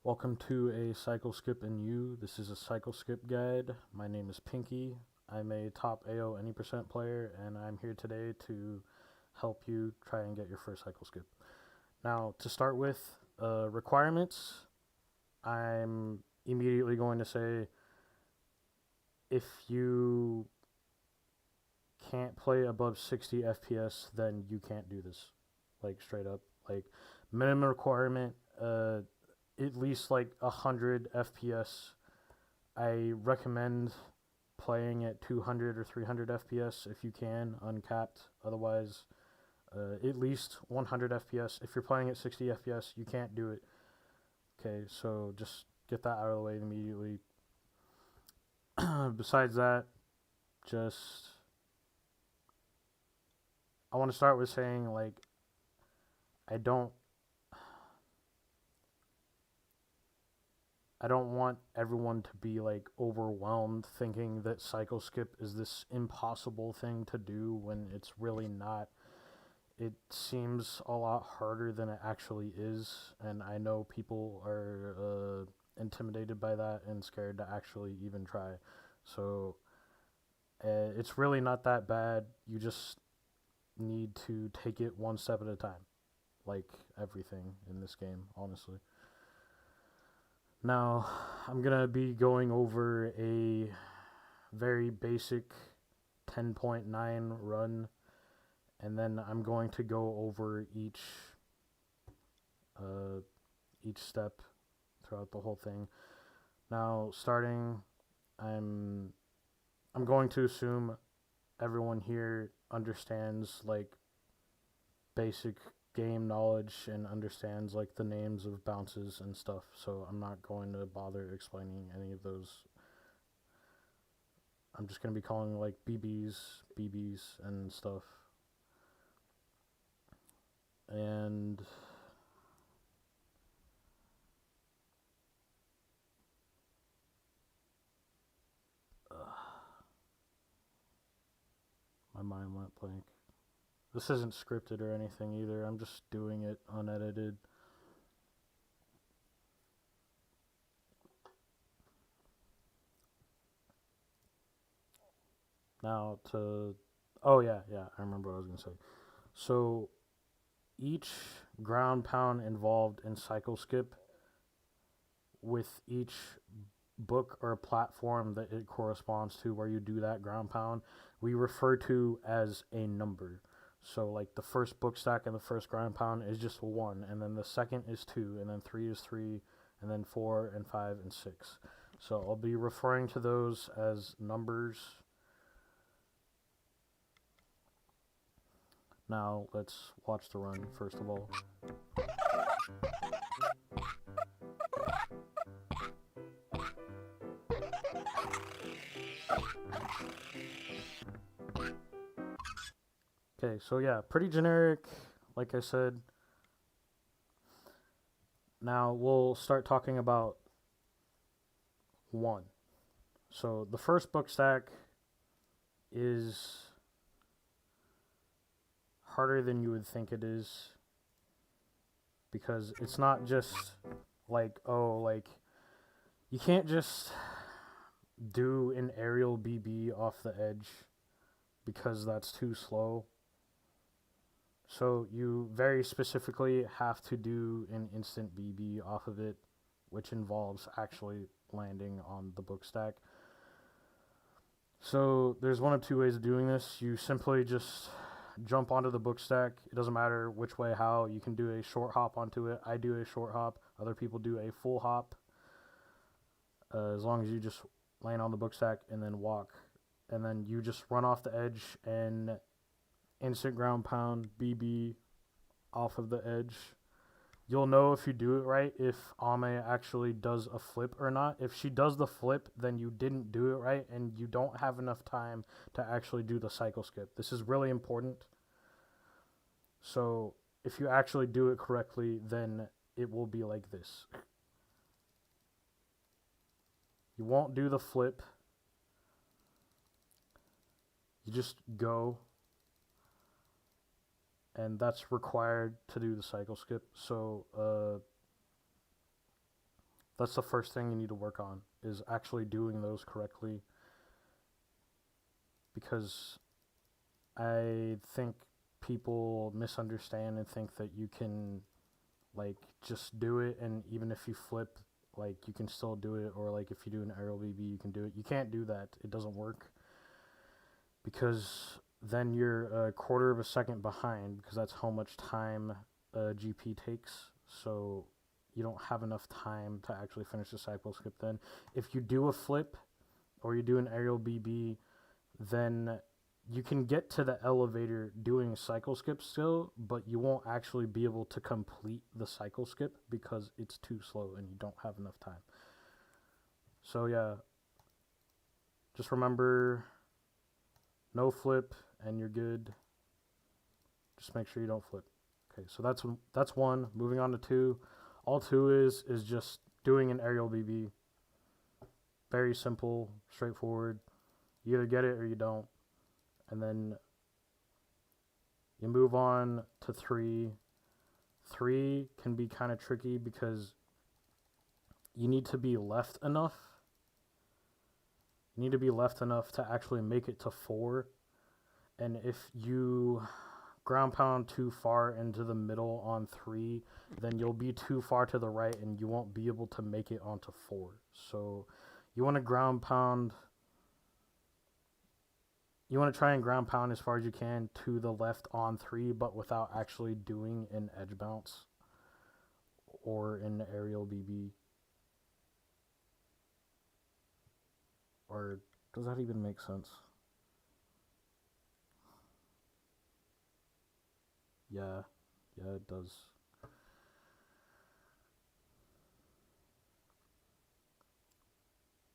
Welcome to a Cycle Skip and You. This is a Cycle Skip guide. My name is Pinkie. I'm a top AO any percent player, and I'm here today to help you try and get your first Cycle Skip. Now, to start with, requirements, I'm immediately going to say if you can't play above 60 FPS, then you can't do this. Like, straight up. Like, minimum requirement, at least like 100 FPS. I recommend playing at 200 or 300 FPS if you can, uncapped. Otherwise, at least 100 FPS. If you're playing at 60 FPS, you can't do it. Okay, so just get that out of the way immediately. Besides that, just I want to start with saying like I don't I don't want everyone to be like overwhelmed thinking that cycle skip is this impossible thing to do when it's really not. It seems a lot harder than it actually is, and I know people are intimidated by that and scared to actually even try. So it's really not that bad. You just need to take it one step at a time, like everything in this game, honestly. Now, I'm going to be going over a very basic 10.9 run, and then I'm going to go over uh, each step throughout the whole thing. Now, starting, I'm I'm going to assume everyone here understands like basic game knowledge and understands like the names of bounces and stuff. So I'm not going to bother explaining any of those. I'm just going to be calling like BBs, and stuff. And my mind went blank. This isn't scripted or anything either. I'm just doing it unedited. Now to oh yeah, I remember what I was gonna say. So each ground pound involved in cycle skip with each book or platform that it corresponds to where you do that ground pound, we refer to as a number. So like the first book stack and the first ground pound is just one, and then the second is two, and then three is three, and then four and five and six. So I'll be referring to those as numbers. Now let's watch the run first of all. Okay, so yeah, pretty generic, like I said. Now we'll start talking about one. So the first book stack is harder than you would think it is because it's not just like, oh, like you can't just do an aerial BB off the edge because that's too slow. So you very specifically have to do an instant BB off of it, which involves actually landing on the book stack. So there's one of two ways of doing this. You simply just jump onto the book stack. It doesn't matter which way, how. You can do a short hop onto it. I do a short hop. Other people do a full hop. As long as you just land on the book stack and then walk. And then you just run off the edge and instant ground pound BB off of the edge. You'll know if you do it right if Ame actually does a flip or not. If she does the flip, then you didn't do it right and you don't have enough time to actually do the cycle skip. This is really important. So if you actually do it correctly, then it will be like this. You won't do the flip. You just go, and that's required to do the cycle skip. So That's the first thing you need to work on, is actually doing those correctly, because I think people misunderstand and think that you can like just do it, and even if you flip, like you can still do it, or like if you do an aerial BB you can do it. You can't do that. It doesn't work, because then you're a quarter of a second behind, because that's how much time a GP takes. So you don't have enough time to actually finish the cycle skip. Then if you do a flip or you do an aerial BB, then you can get to the elevator doing cycle skip still, but you won't actually be able to complete the cycle skip because it's too slow and you don't have enough time. So yeah, just remember, no flip and you're good. Just make sure you don't flip. Okay, so that's one. Moving on to two. All two is just doing an aerial BB. Very simple, straightforward. You either get it or you don't. And then you move on to three. Three can be kind of tricky because you need to be left enough. You need to be left enough to actually make it to four. And if you ground pound too far into the middle on three, then you'll be too far to the right and you won't be able to make it onto four. So you want to ground pound. You want to try and ground pound as far as you can to the left on three, but without actually doing an edge bounce or an aerial BB. Or does that even make sense? Yeah, it does.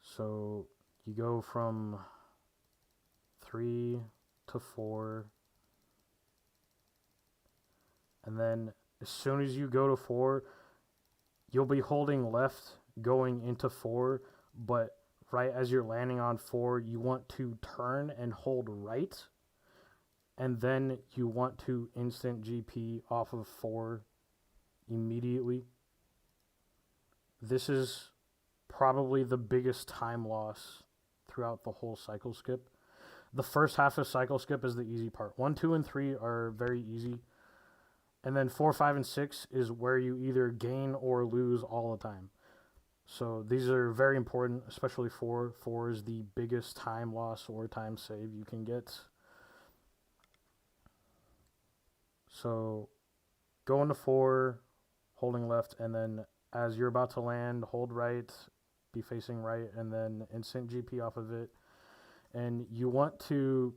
So you go from 3 to 4, and then as soon as you go to 4, you'll be holding left going into 4, but right as you're landing on 4, you want to turn and hold right, and then you want to instant GP off of 4 immediately. This is probably the biggest time loss throughout the whole cycle skip. The first half of cycle skip is the easy part. 1, 2, and 3 are very easy. And then 4, 5, and 6 is where you either gain or lose all the time. So these are very important, especially 4. 4 is the biggest time loss or time save you can get. So go into 4, holding left, and then as you're about to land, hold right, be facing right, and then instant GP off of it. And you want to,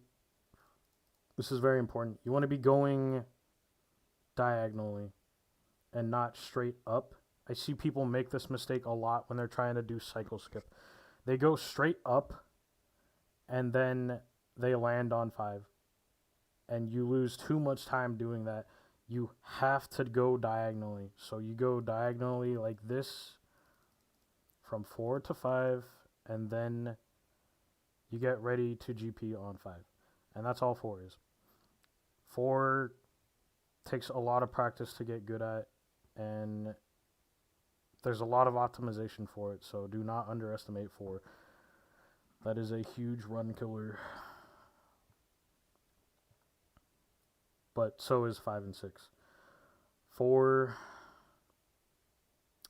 this is very important, you want to be going diagonally and not straight up. I see people make this mistake a lot when they're trying to do cycle skip. They go straight up and then they land on 5. And you lose too much time doing that. You have to go diagonally. So you go diagonally like this from 4 to 5, and then you get ready to GP on 5. And that's all 4 is. 4 takes a lot of practice to get good at, and there's a lot of optimization for it, so do not underestimate 4. That is a huge run killer. But so is 5 and 6. 4,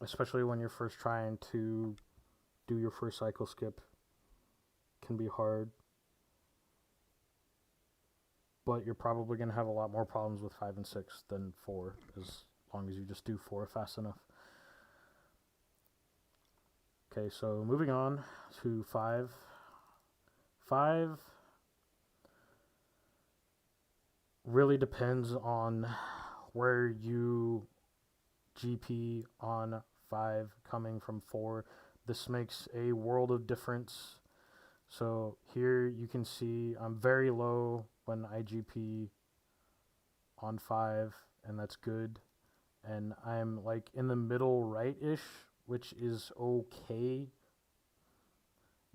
especially when you're first trying to do your first cycle skip, can be hard. But you're probably going to have a lot more problems with 5 and 6 than 4, as long as you just do 4 fast enough. Okay, so moving on to 5. 5 really depends on where you GP on 5 coming from 4. This makes a world of difference. So here you can see I'm very low when I GP on 5, and that's good. And I'm like in the middle right-ish, which is okay.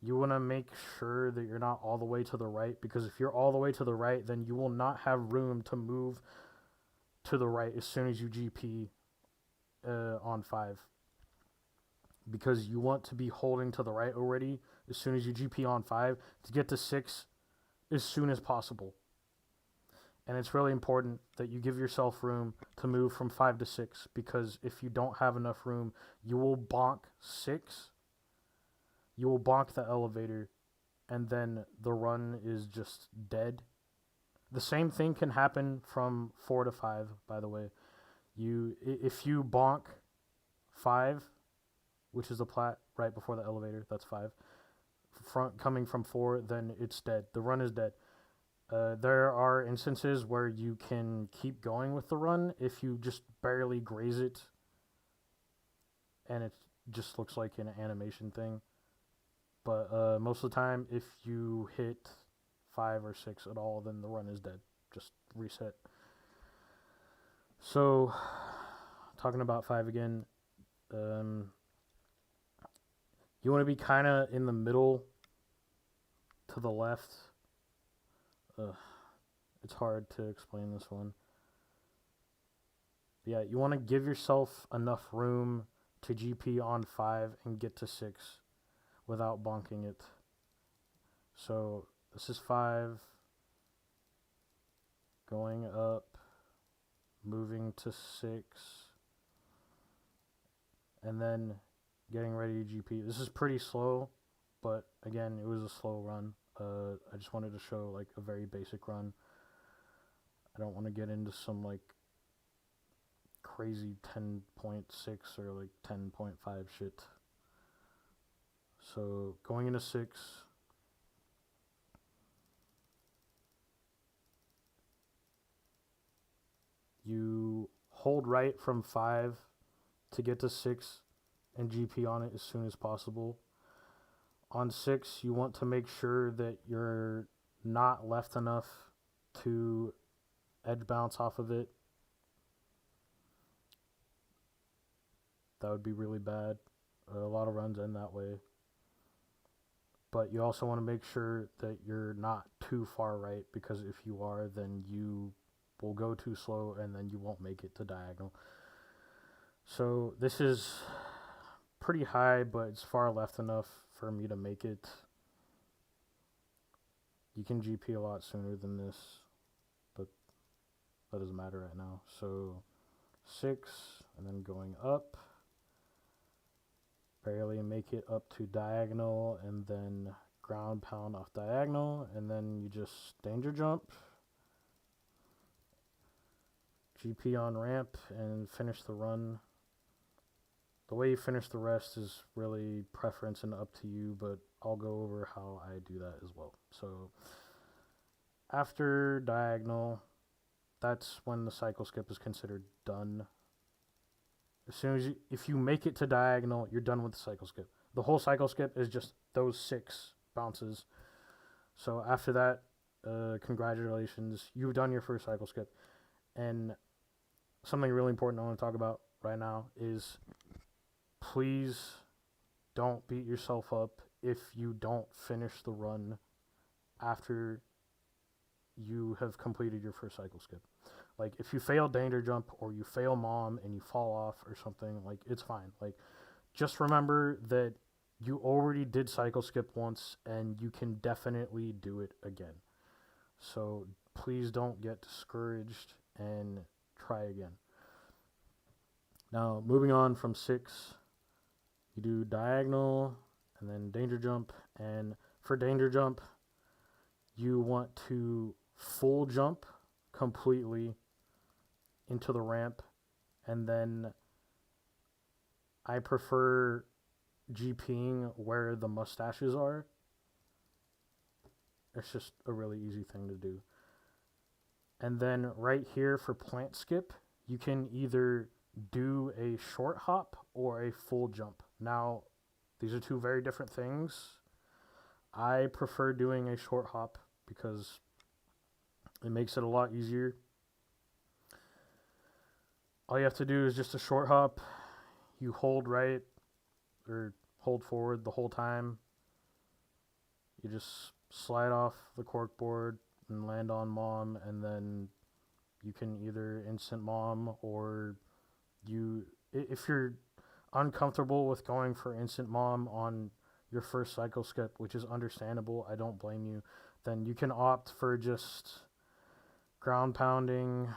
You want to make sure that you're not all the way to the right, because if you're all the way to the right, then you will not have room to move to the right as soon as you GP on 5. because you want to be holding to the right already as soon as you GP on 5 to get to 6 as soon as possible. And it's really important that you give yourself room to move from 5 to 6, because if you don't have enough room, you will bonk 6, you will bonk the elevator, and then the run is just dead. The same thing can happen from 4 to 5, by the way. If you bonk 5, which is the plat right before the elevator, that's 5, coming from 4, then it's dead. The run is dead. There are instances where you can keep going with the run if you just barely graze it and it just looks like an animation thing. But most of the time, if you hit 5 or 6 at all, then the run is dead. Just reset. So, talking about 5 again, you want to be kind of in the middle to the left. It's hard to explain this one. Yeah, you want to give yourself enough room to GP on 5 and get to 6 without bonking it. So this is 5, going up, moving to 6, and then getting ready to GP. This is pretty slow, but again, it was a slow run. I just wanted to show like a very basic run. I don't want to get into some like crazy 10.6 or like 10.5 shit. So going into 6, you hold right from 5 to get to 6 and GP on it as soon as possible. On 6, you want to make sure that you're not left enough to edge bounce off of it. That would be really bad. A lot of runs end that way. But you also want to make sure that you're not too far right, because if you are, then you will go too slow and then you won't make it to diagonal. So this is pretty high, but it's far left enough for me to make it. You can GP a lot sooner than this, but that doesn't matter right now. So 6, and then going up, barely make it up to diagonal, and then ground pound off diagonal, and then you just danger jump, GP on ramp, and finish the run. The way you finish the rest is really preference and up to you, but I'll go over how I do that as well. So after diagonal, that's when the cycle skip is considered done. As soon as if you make it to diagonal, you're done with the cycle skip. The whole cycle skip is just those 6 bounces. So after that, congratulations, you've done your first cycle skip. And something really important I want to talk about right now is, please don't beat yourself up if you don't finish the run after you have completed your first cycle skip. Like, if you fail danger jump or you fail mom and you fall off or something, like, it's fine. Like, just remember that you already did cycle skip once and you can definitely do it again. So please don't get discouraged and try again. Now, moving on from 6, you do diagonal and then danger jump. And for danger jump, you want to full jump completely into the ramp, and then I prefer GPing where the mustaches are. It's just a really easy thing to do. And then right here for plant skip, you can either do a short hop or a full jump. Now, these are 2 very different things. I prefer doing a short hop because it makes it a lot easier. All you have to do is just a short hop. You hold right or hold forward the whole time. You just slide off the cork board and land on mom, and then you can either instant mom, or if you're uncomfortable with going for instant mom on your first cycle skip, which is understandable, I don't blame you, then you can opt for just ground pounding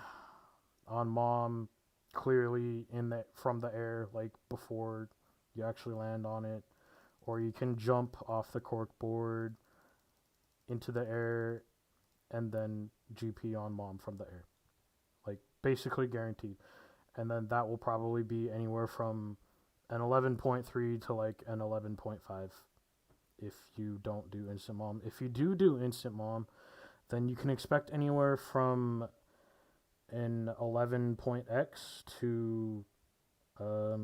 on mom clearly from the air, like before you actually land on it, or you can jump off the cork board into the air and then GP on mom from the air, like basically guaranteed. And then that will probably be anywhere from an 11.3 to like an 11.5 if you don't do instant mom. If you do instant mom, then you can expect anywhere from an 11.x to a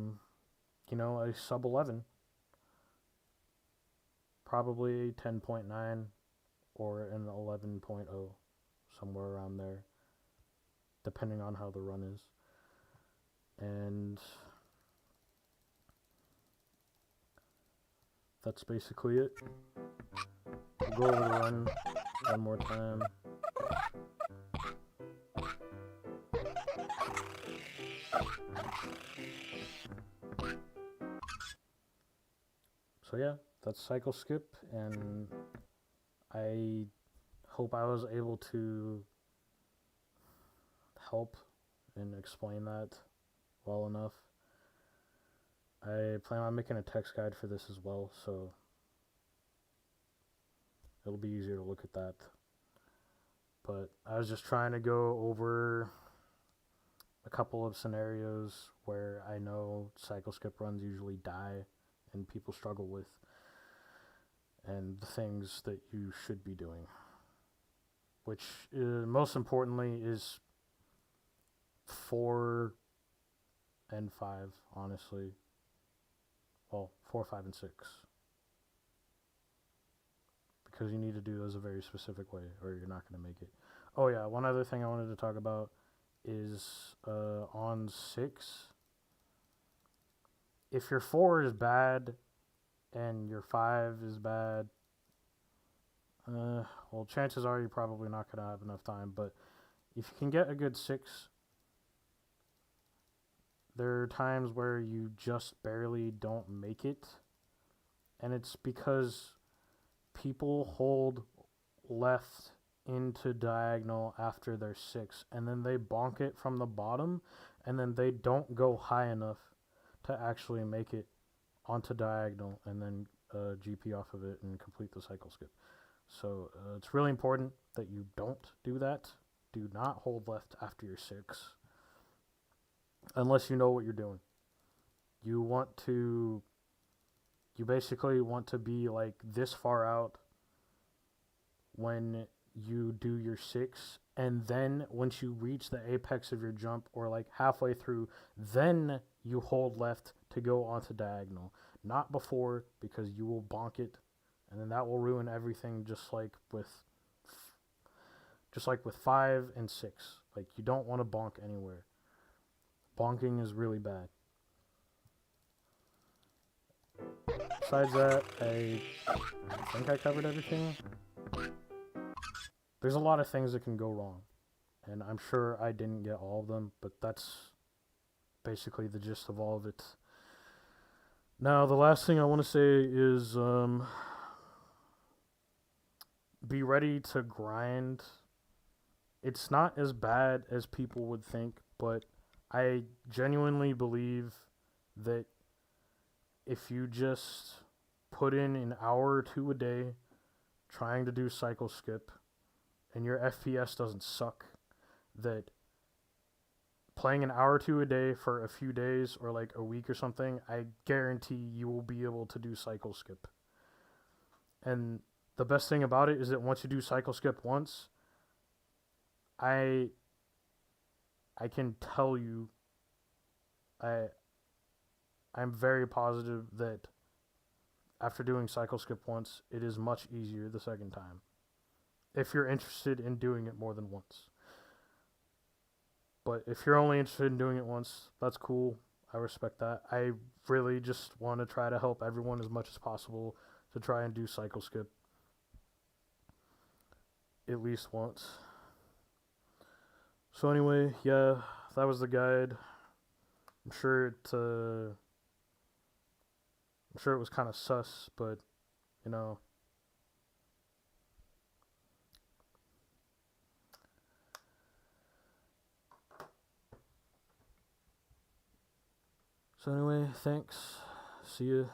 sub 11, probably 10.9 or an 11.0, somewhere around there, depending on how the run is. And that's basically it. We'll go over the run one more time. So yeah, that's cycle skip, and I hope I was able to help and explain that well enough. I plan on making a text guide for this as well, so it'll be easier to look at that. But I was just trying to go over a couple of scenarios where I know cycle skip runs usually die and people struggle with, and the things that you should be doing, which most importantly is 4 and 5, honestly. Well, 4, 5, and 6. Because you need to do those a very specific way or you're not going to make it. Oh yeah, one other thing I wanted to talk about is on 6. If your 4 is bad and your 5 is bad, well, chances are you're probably not going to have enough time. But if you can get a good 6, there are times where you just barely don't make it. And it's because people hold left into diagonal after their 6, and then they bonk it from the bottom, and then they don't go high enough to actually make it onto diagonal and then GP off of it and complete the cycle skip. So it's really important that you don't do that. Do not hold left after your 6 unless you know what you're doing. You basically want to be like this far out when you do your 6, and then once you reach the apex of your jump or like halfway through, then you hold left to go onto diagonal, not before, because you will bonk it, and then that will ruin everything. Just like with 5 and 6, like you don't want to bonk anywhere. Bonking is really bad. Besides that, I think I covered everything. There's a lot of things that can go wrong, and I'm sure I didn't get all of them, but that's basically the gist of all of it. Now, the last thing I want to say is be ready to grind. It's not as bad as people would think, but I genuinely believe that if you just put in an hour or 2 a day trying to do cycle skip, and your FPS doesn't suck, that playing an hour or 2 a day for a few days or like a week or something, I guarantee you will be able to do cycle skip. And the best thing about it is that once you do cycle skip once, I can tell you, I'm very positive that after doing cycle skip once, it is much easier the second time, if you're interested in doing it more than once. But if you're only interested in doing it once, that's cool. I respect that. I really just want to try to help everyone as much as possible to try and do cycle skip at least once. So anyway, yeah, that was the guide. I'm sure I'm sure it was kind of sus, but, you know. So anyway, thanks. See you.